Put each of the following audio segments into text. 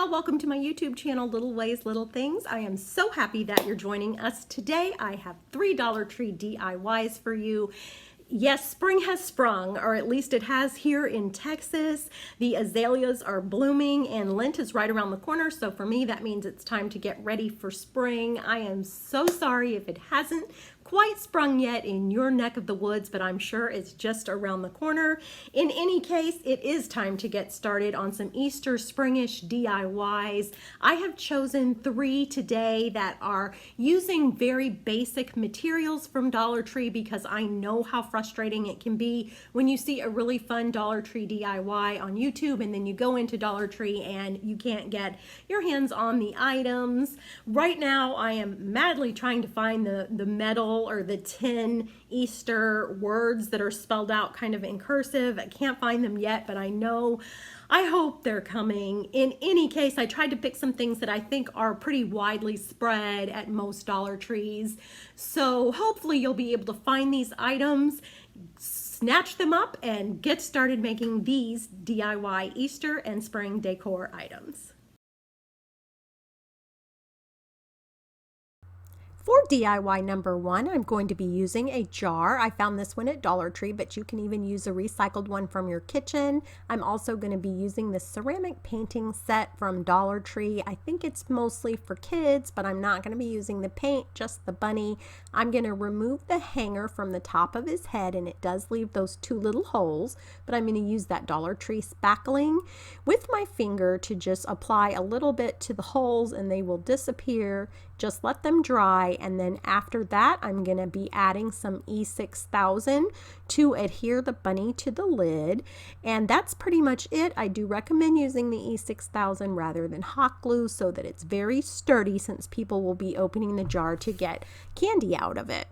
y'all, welcome to my YouTube channel, Little Ways, Little Things. I am so happy that you're joining us today. I have 3 Dollar Tree DIYs for you. Yes, spring has sprung, or at least it has here in Texas. The azaleas are blooming and Lent is right around the corner. So for me, that means it's time to get ready for spring. I am so sorry if it hasn't quite sprung yet in your neck of the woods, but I'm sure it's just around the corner. In any case, it is time to get started on some Easter springish DIYs. I have chosen 3 today that are using very basic materials from Dollar Tree because I know how frustrating it can be when you see a really fun Dollar Tree DIY on YouTube and then you go into Dollar Tree and you can't get your hands on the items. Right now, I am madly trying to find the metal or the tin Easter words that are spelled out kind of in cursive. I can't find them yet, but I hope they're coming. In any case, I tried to pick some things that I think are pretty widely spread at most Dollar Trees. So hopefully you'll be able to find these items, snatch them up, and get started making these DIY Easter and spring decor items. For DIY number 1, I'm going to be using a jar. I found this one at Dollar Tree, but you can even use a recycled one from your kitchen. I'm also going to be using the ceramic painting set from Dollar Tree. I think it's mostly for kids, but I'm not going to be using the paint, just the bunny. I'm going to remove the hanger from the top of his head, and it does leave those 2 little holes, but I'm going to use that Dollar Tree spackling with my finger to just apply a little bit to the holes, and they will disappear. Just let them dry, and then after that I'm going to be adding some E6000 to adhere the bunny to the lid, and that's pretty much it. I do recommend using the E6000 rather than hot glue so that it's very sturdy, since people will be opening the jar to get candy out of it.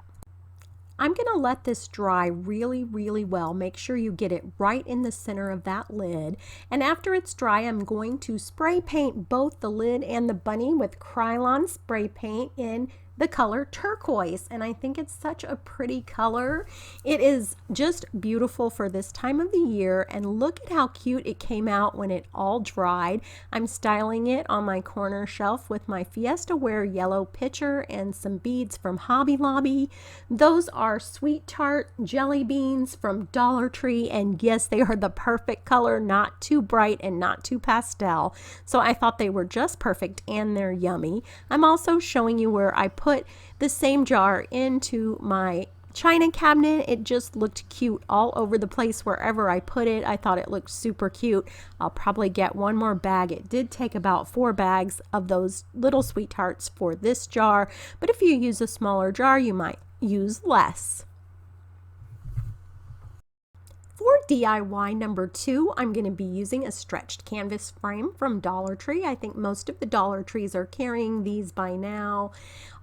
I'm going to let this dry really well. Make sure you get it right in the center of that lid. And after it's dry, I'm going to spray paint both the lid and the bunny with Krylon spray paint in the color turquoise, and I think it's such a pretty color. It is just beautiful for this time of the year, and look at how cute it came out when it all dried. I'm styling it on my corner shelf with my Fiesta Ware yellow pitcher and some beads from Hobby Lobby. Those are Sweet Tart jelly beans from Dollar Tree, and yes, they are the perfect color, not too bright and not too pastel, so I thought they were just perfect, and they're yummy. I'm also showing you where I put the same jar into my china cabinet. It just looked cute all over the place wherever I put it. I thought it looked super cute. I'll probably get one more bag. It did take about 4 bags of those little Sweet Tarts for this jar, but if you use a smaller jar, you might use less. For DIY number 2, I'm going to be using a stretched canvas frame from Dollar Tree. I think most of the Dollar Trees are carrying these by now.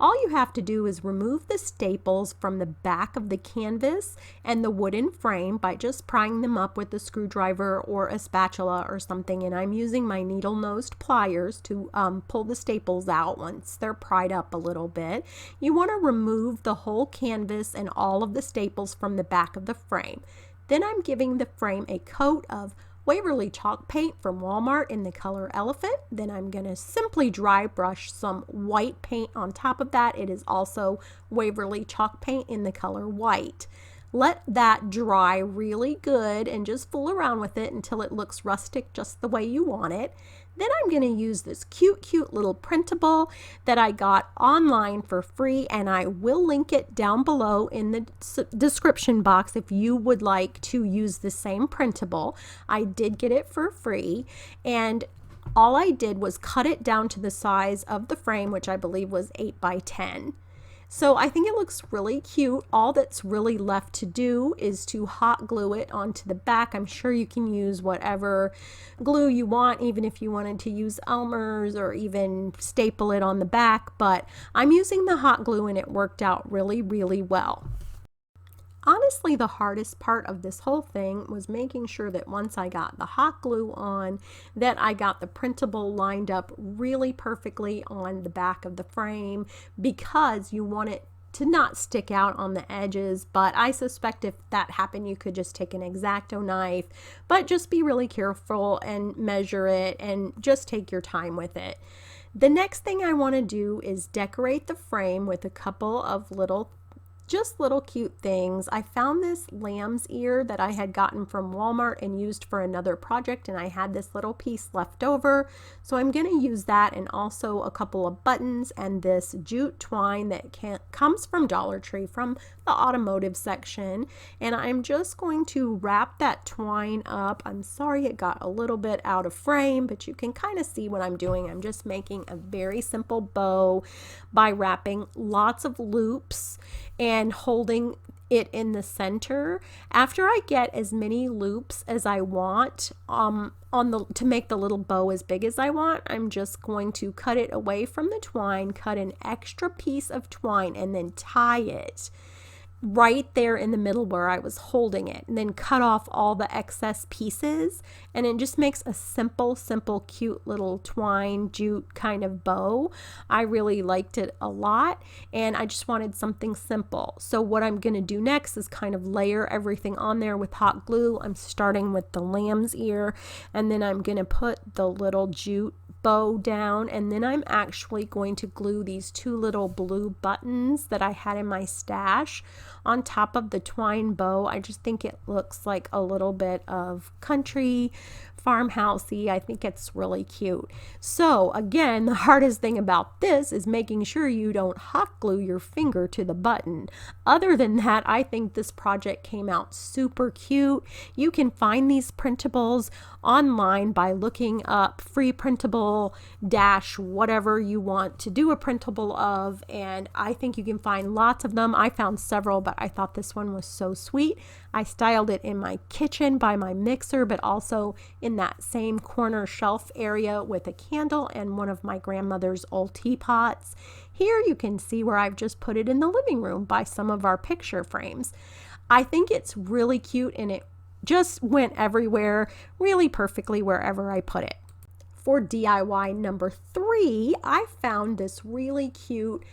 All you have to do is remove the staples from the back of the canvas and the wooden frame by just prying them up with a screwdriver or a spatula or something, and I'm using my needle-nosed pliers to pull the staples out once they're pried up a little bit. You want to remove the whole canvas and all of the staples from the back of the frame. Then I'm giving the frame a coat of Waverly Chalk paint from Walmart in the color Elephant. Then I'm going to simply dry brush some white paint on top of that. It is also Waverly Chalk paint in the color White. Let that dry really good and just fool around with it until it looks rustic just the way you want it. Then I'm going to use this cute little printable that I got online for free, and I will link it down below in the description box if you would like to use the same printable. I did get it for free, and all I did was cut it down to the size of the frame, which I believe was 8 by 10. So I think it looks really cute. All that's really left to do is to hot glue it onto the back. I'm sure you can use whatever glue you want, even if you wanted to use Elmer's or even staple it on the back, but I'm using the hot glue and it worked out really well. Honestly, the hardest part of this whole thing was making sure that once I got the hot glue on, that I got the printable lined up really perfectly on the back of the frame, because you want it to not stick out on the edges, but I suspect if that happened, you could just take an X-Acto knife, but just be really careful and measure it and just take your time with it. The next thing I want to do is decorate the frame with a couple of little cute things. I found this lamb's ear that I had gotten from Walmart and used for another project, and I had this little piece left over, so I'm going to use that, and also a couple of buttons and this jute twine that comes from Dollar Tree from the automotive section, and I'm just going to wrap that twine up. I'm sorry it got a little bit out of frame, but you can kind of see what I'm doing. I'm just making a very simple bow by wrapping lots of loops and holding it in the center. After I get as many loops as I want to make the little bow as big as I want, I'm just going to cut it away from the twine, cut an extra piece of twine, and then tie it right there in the middle where I was holding it, and then cut off all the excess pieces, and it just makes a simple, cute little twine jute kind of bow. I really liked it a lot, and I just wanted something simple. So what I'm going to do next is kind of layer everything on there with hot glue. I'm starting with the lamb's ear, and then I'm going to put the little jute bow down, and then I'm actually going to glue these two little blue buttons that I had in my stash on top of the twine bow. I just think it looks like a little bit of country farmhousey. I think it's really cute. So again, the hardest thing about this is making sure you don't hot glue your finger to the button. Other than that, I think this project came out super cute. You can find these printables online by looking up free printable dash whatever you want to do a printable of, and I think you can find lots of them. I found several, but I thought this one was so sweet. I styled it in my kitchen by my mixer, but also in that same corner shelf area with a candle and one of my grandmother's old teapots. Here you can see where I've just put it in the living room by some of our picture frames. I think it's really cute, and it just went everywhere really perfectly wherever I put it. For DIY number 3, I found this really cute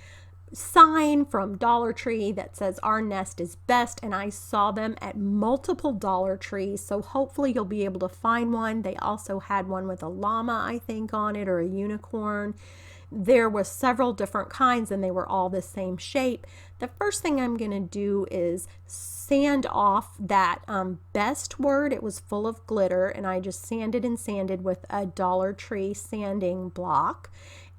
sign from Dollar Tree that says "Our nest is best," and I saw them at multiple Dollar Trees, so hopefully you'll be able to find one. They also had one with a llama, I think, on it, or a unicorn. There were several different kinds, and they were all the same shape. The first thing I'm going to do is sand off that best word. It was full of glitter, and I just sanded and sanded with a Dollar Tree sanding block.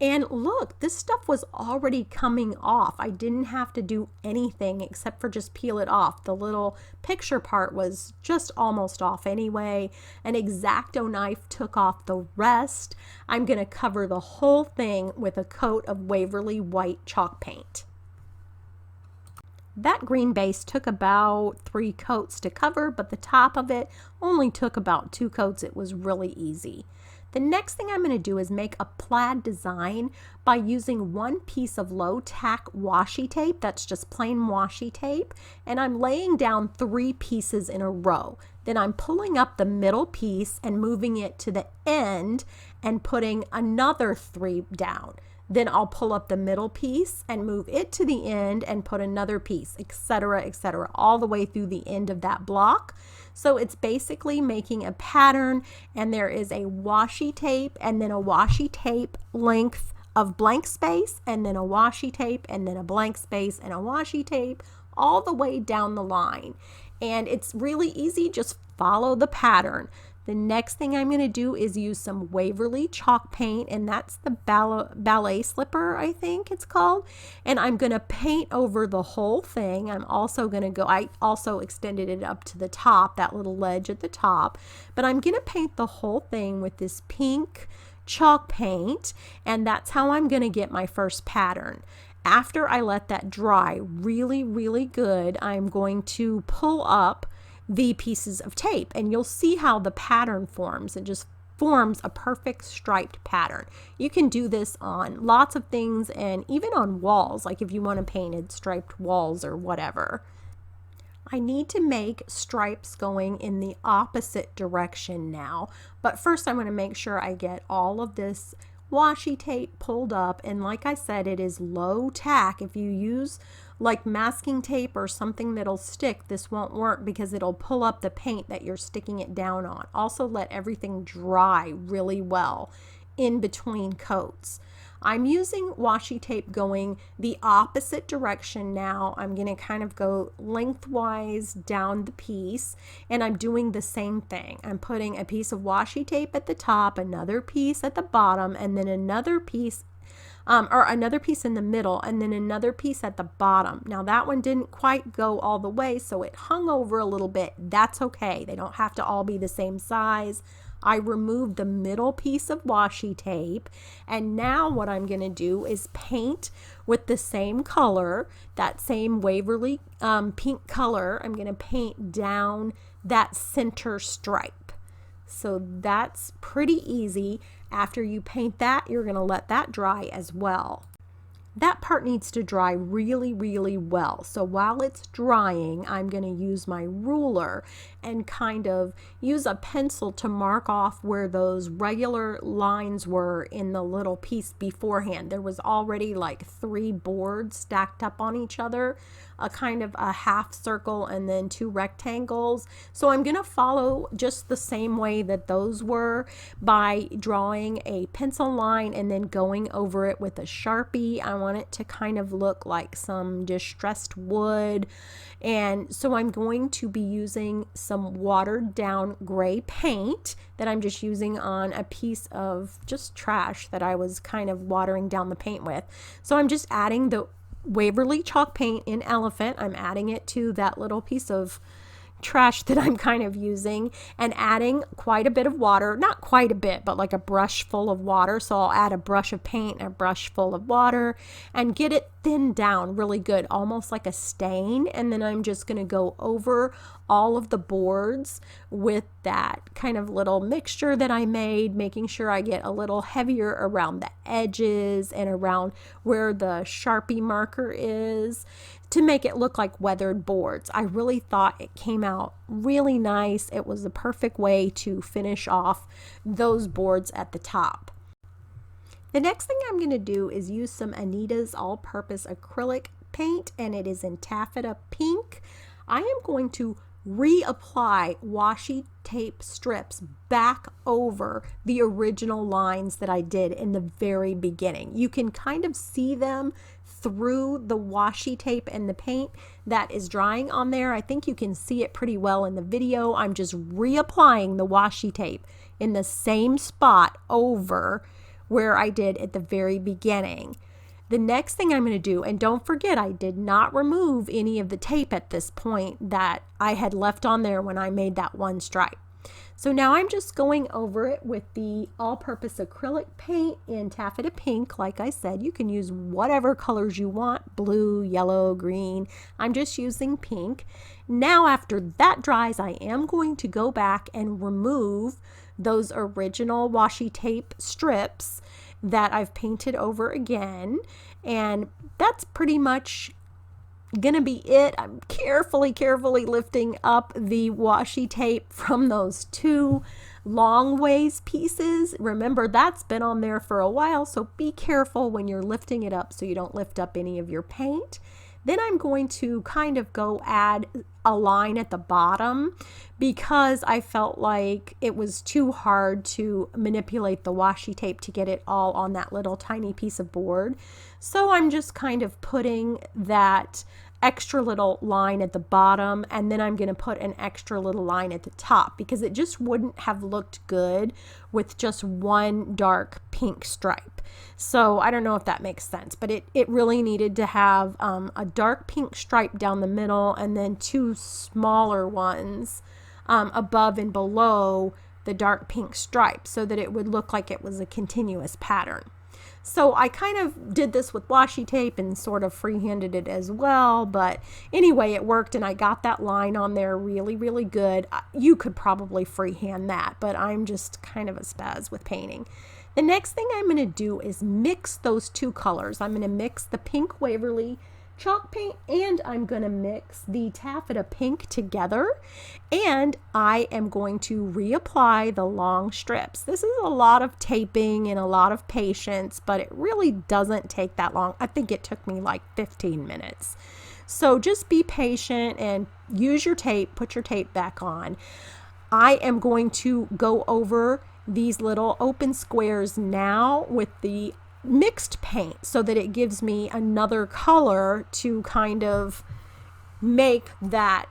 And look, this stuff was already coming off. I didn't have to do anything except for just peel it off. The little picture part was just almost off anyway. An X-Acto knife took off the rest. I'm going to cover the whole thing with a coat of Waverly white chalk paint. That green base took about 3 coats to cover, but the top of it only took about 2 coats. It was really easy. The next thing I'm going to do is make a plaid design by using one piece of low tack washi tape. That's just plain washi tape. And I'm laying down 3 pieces in a row. Then I'm pulling up the middle piece and moving it to the end and putting another 3 down. Then I'll pull up the middle piece and move it to the end and put another piece, etc., all the way through the end of that block. So it's basically making a pattern, and there is a washi tape and then a washi tape length of blank space, and then a washi tape and then a blank space and a washi tape all the way down the line. And it's really easy, just follow the pattern. The next thing I'm going to do is use some Waverly Chalk paint, and that's the ballet slipper, I think it's called. And I'm going to paint over the whole thing. I'm also going to I also extended it up to the top, that little ledge at the top. But I'm going to paint the whole thing with this pink chalk paint, and that's how I'm going to get my first pattern. After I let that dry really, really good, I'm going to pull up the pieces of tape, and you'll see how the pattern forms. It just forms a perfect striped pattern. You can do this on lots of things, and even on walls, like if you want to paint striped walls or whatever. I need to make stripes going in the opposite direction now, but first I'm going to make sure I get all of this washi tape pulled up, and like I said, it is low tack. If you use like masking tape or something that'll stick, this won't work because it'll pull up the paint that you're sticking it down on. Also, let everything dry really well in between coats. I'm using washi tape going the opposite direction now. I'm going to kind of go lengthwise down the piece, and I'm doing the same thing. I'm putting a piece of washi tape at the top, another piece at the bottom, and then another piece or another piece in the middle, and then another piece at the bottom. Now that one didn't quite go all the way, so it hung over a little bit. That's okay. They don't have to all be the same size. I removed the middle piece of washi tape, and now what I'm going to do is paint with the same color, that same Waverly pink color. I'm going to paint down that center stripe. So that's pretty easy. After you paint that, you're going to let that dry as well. That part needs to dry really, really well. So while it's drying, I'm going to use my ruler and kind of use a pencil to mark off where those regular lines were in the little piece beforehand. There was already like 3 boards stacked up on each other, a kind of a half circle and then 2 rectangles. So I'm going to follow just the same way that those were by drawing a pencil line and then going over it with a Sharpie. I want it to kind of look like some distressed wood, and so I'm going to be using some watered down gray paint that I'm just using on a piece of just trash that I was kind of watering down the paint with. So I'm just adding the Waverly Chalk paint in Elephant. I'm adding it to that little piece of trash that I'm kind of using and adding quite a bit of water, not quite a bit, but like a brush full of water. So I'll add a brush of paint and a brush full of water and get it thinned down really good, almost like a stain. And then I'm just going to go over all of the boards with that kind of little mixture that I made, making sure I get a little heavier around the edges and around where the Sharpie marker is, to make it look like weathered boards. I really thought it came out really nice. It was the perfect way to finish off those boards at the top. The next thing I'm going to do is use some Anitas all-purpose acrylic paint, and it is in Taffeta pink. I am going to reapply washi tape strips back over the original lines that I did in the very beginning. You can kind of see them through the washi tape and the paint that is drying on there. I think you can see it pretty well in the video. I'm just reapplying the washi tape in the same spot over where I did at the very beginning. The next thing I'm going to do, and don't forget, I did not remove any of the tape at this point that I had left on there when I made that one stripe. So now I'm just going over it with the all-purpose acrylic paint in Taffeta pink. Like I said, you can use whatever colors you want, blue, yellow, green. I'm just using pink. Now after that dries, I am going to go back and remove those original washi tape strips that I've painted over again, and that's pretty much gonna be it. I'm carefully lifting up the washi tape from those 2 long ways pieces. Remember, that's been on there for a while, so be careful when you're lifting it up so you don't lift up any of your paint. Then I'm going to kind of go add a line at the bottom because I felt like it was too hard to manipulate the washi tape to get it all on that little tiny piece of board. So I'm just kind of putting that extra little line at the bottom, and then I'm going to put an extra little line at the top because it just wouldn't have looked good with just one dark pink stripe. So I don't know if that makes sense, but it really needed to have a dark pink stripe down the middle and then 2 smaller ones above and below the dark pink stripe so that it would look like it was a continuous pattern. So I kind of did this with washi tape and sort of freehanded it as well, but anyway, it worked and I got that line on there really, really good. You could probably freehand that, but I'm just kind of a spaz with painting. The next thing I'm going to do is mix those 2 colors. I'm going to mix the pink Waverly Chalk paint and I'm going to mix the Taffeta pink together, and I am going to reapply the long strips. This is a lot of taping and a lot of patience, but it really doesn't take that long. I think it took me like 15 minutes. So just be patient and use your tape, put your tape back on. I am going to go over these little open squares now with the mixed paint so that it gives me another color to kind of make that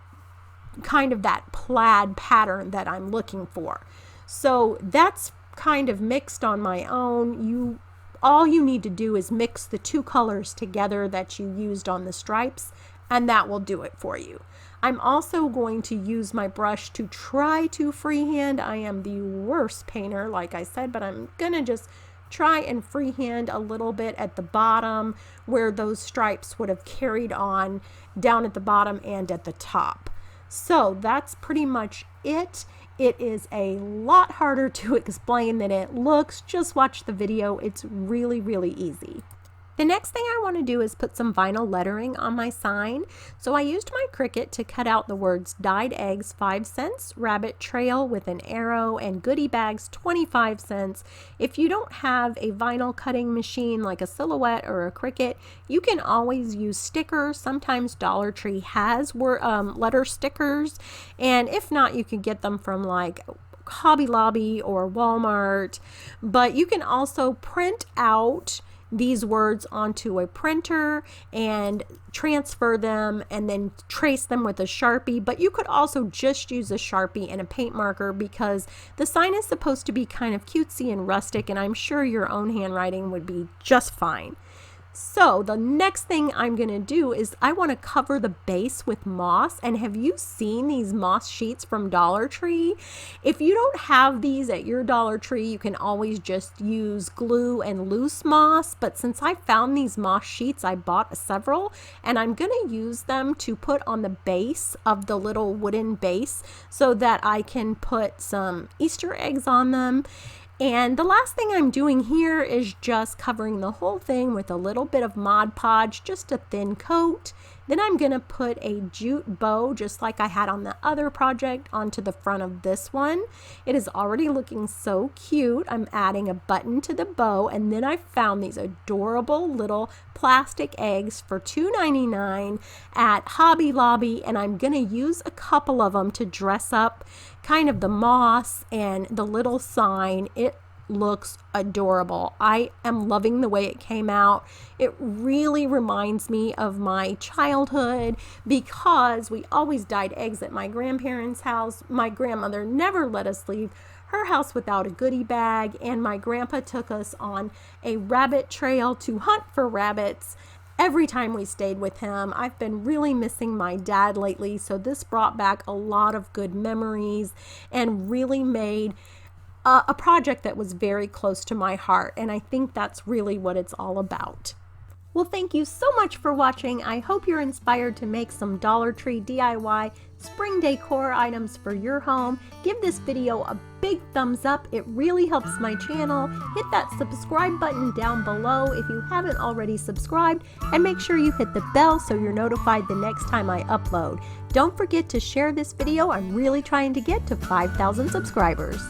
plaid pattern that I'm looking for. So that's kind of mixed on my own. All you need to do is mix the two colors together that you used on the stripes, and that will do it for you. I'm also going to use my brush to try to freehand. I am the worst painter, like I said, but I'm gonna just try and freehand a little bit at the bottom where those stripes would have carried on down at the bottom and at the top. So that's pretty much it. It is a lot harder to explain than it looks. Just watch the video. It's really, really easy. The next thing I want to do is put some vinyl lettering on my sign. So I used my Cricut to cut out the words dyed eggs 5 cents, rabbit trail with an arrow, and goodie bags 25 cents. If you don't have a vinyl cutting machine like a Silhouette or a Cricut, you can always use stickers. Sometimes Dollar Tree has letter stickers, and if not, you can get them from like Hobby Lobby or Walmart. But you can also print out these words onto a printer and transfer them and then trace them with a Sharpie, but you could also just use a Sharpie and a paint marker because the sign is supposed to be kind of cutesy and rustic, and I'm sure your own handwriting would be just fine. So the next thing I'm going to do is I want to cover the base with moss. And have you seen these moss sheets from Dollar Tree? If you don't have these at your Dollar Tree, you can always just use glue and loose moss. But since I found these moss sheets, I bought several, and I'm going to use them to put on the base of the little wooden base so that I can put some Easter eggs on them. And the last thing I'm doing here is just covering the whole thing with a little bit of Mod Podge, just a thin coat. Then I'm going to put a jute bow, just like I had on the other project, onto the front of this one. It is already looking so cute. I'm adding a button to the bow, and then I found these adorable little plastic eggs for $2.99 at Hobby Lobby, and I'm going to use a couple of them to dress up kind of the moss and the little sign. It looks adorable. I am loving the way it came out. It really reminds me of my childhood because we always dyed eggs at my grandparents' house. My grandmother never let us leave her house without a goodie bag, and my grandpa took us on a rabbit trail to hunt for rabbits every time we stayed with him. I've been really missing my dad lately, so this brought back a lot of good memories and really made a project that was very close to my heart, and I think that's really what it's all about. Well, thank you so much for watching. I hope you're inspired to make some Dollar Tree DIY spring decor items for your home. Give this video a big thumbs up. It really helps my channel. Hit that subscribe button down below if you haven't already subscribed, and make sure you hit the bell so you're notified the next time I upload. Don't forget to share this video. I'm really trying to get to 5,000 subscribers.